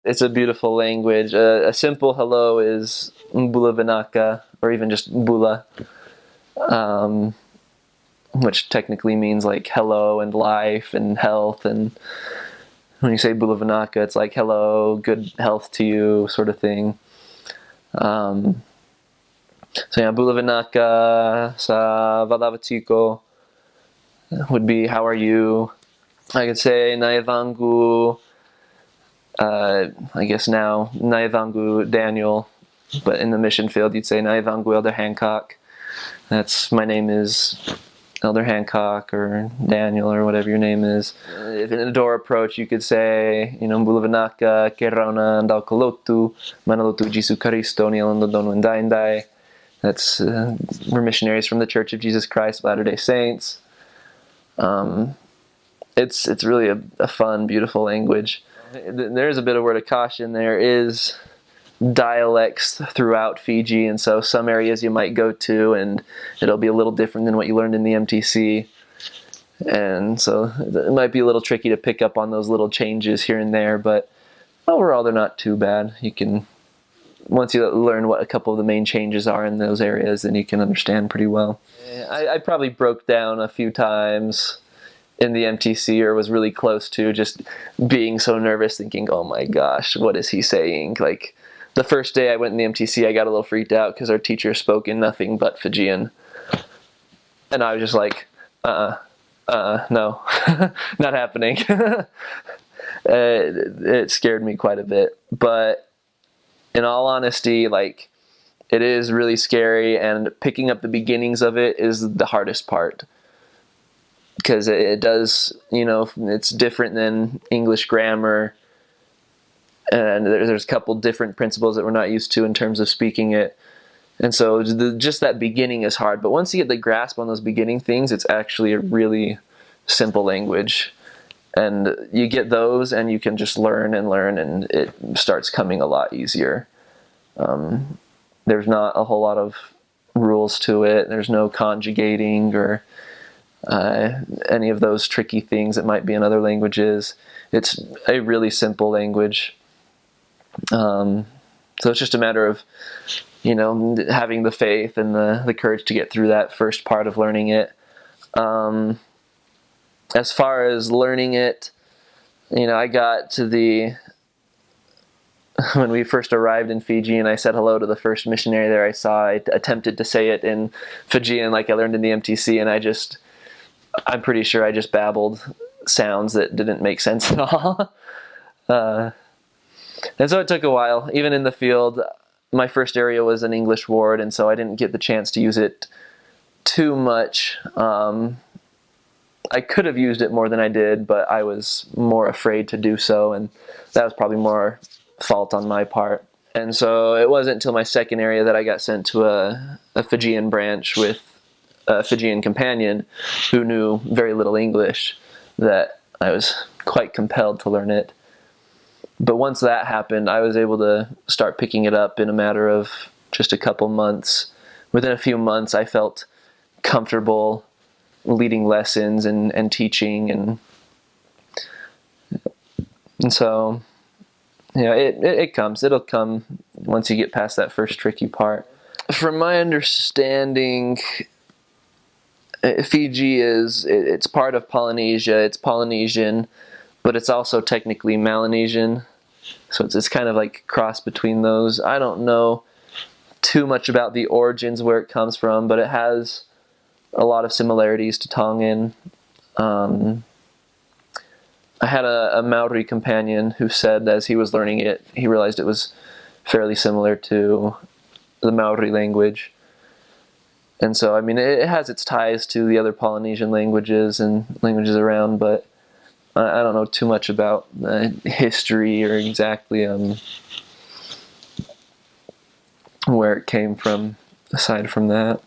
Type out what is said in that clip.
It's a beautiful language. A simple hello is Bula Vinaka, or even just Bula, um, which technically means like hello and life and health. And when you say Bula Vinaka, it's like hello, good health to you, sort of thing. So yeah, Bula Vinaka sa Valavatiko would be how are you? I could say Naivangu, I guess now Naivangu Daniel, but in the mission field you'd say Naivangu Elder Hancock. That's my name is Elder Hancock or Daniel or whatever your name is. If in a door approach you could say, Bula Vinaka, Kerona Andal Kolotu, Manalotu Jisu Karisto Nialando Donu Ndaindai. That's we're missionaries from the Church of Jesus Christ of Latter-day Saints. It's really a fun, beautiful language. There's a bit of word of caution. There is dialects throughout Fiji, and so some areas you might go to and it'll be a little different than what you learned in the MTC. And so it might be a little tricky to pick up on those little changes here and there, but overall they're not too bad. You can, once you learn what a couple of the main changes are in those areas, then you can understand pretty well. I probably broke down a few times in the MTC, or was really close to, just being so nervous, thinking, oh my gosh, what is he saying? Like, the first day I went in the MTC, I got a little freaked out because our teacher spoke in nothing but Fijian. And I was just like, no, not happening. It scared me quite a bit. But in all honesty, like, it is really scary, and picking up the beginnings of it is the hardest part. Because it does, it's different than English grammar, and there's a couple different principles that we're not used to in terms of speaking it. And so just that beginning is hard. But once you get the grasp on those beginning things, it's actually a really simple language. And you get those, and you can just learn, and it starts coming a lot easier. There's not a whole lot of rules to it. There's no conjugating or any of those tricky things that might be in other languages. It's a really simple language. So it's just a matter of, having the faith and the courage to get through that first part of learning it. As far as learning it, I got to when we first arrived in Fiji and I said hello to the first missionary there I saw, I attempted to say it in Fijian like I learned in the MTC, and I'm pretty sure I just babbled sounds that didn't make sense at all. And so it took a while. Even in the field, my first area was an English ward, and so I didn't get the chance to use it too much. I could have used it more than I did, but I was more afraid to do so, and that was probably more fault on my part. And so it wasn't until my second area that I got sent to a Fijian branch with a Fijian companion who knew very little English that I was quite compelled to learn it. But once that happened, I was able to start picking it up in a matter of just a couple months. Within a few months, I felt comfortable leading lessons and teaching, and so it'll come once you get past that first tricky part. From my understanding, Fiji it's part of Polynesia. It's Polynesian, but it's also technically Melanesian. So it's kind of like cross between those. I don't know too much about the origins, where it comes from, but it has a lot of similarities to Tongan. I had a Maori companion who said as he was learning it, he realized it was fairly similar to the Maori language. And so, it has its ties to the other Polynesian languages and languages around, but I don't know too much about the history or exactly where it came from, aside from that.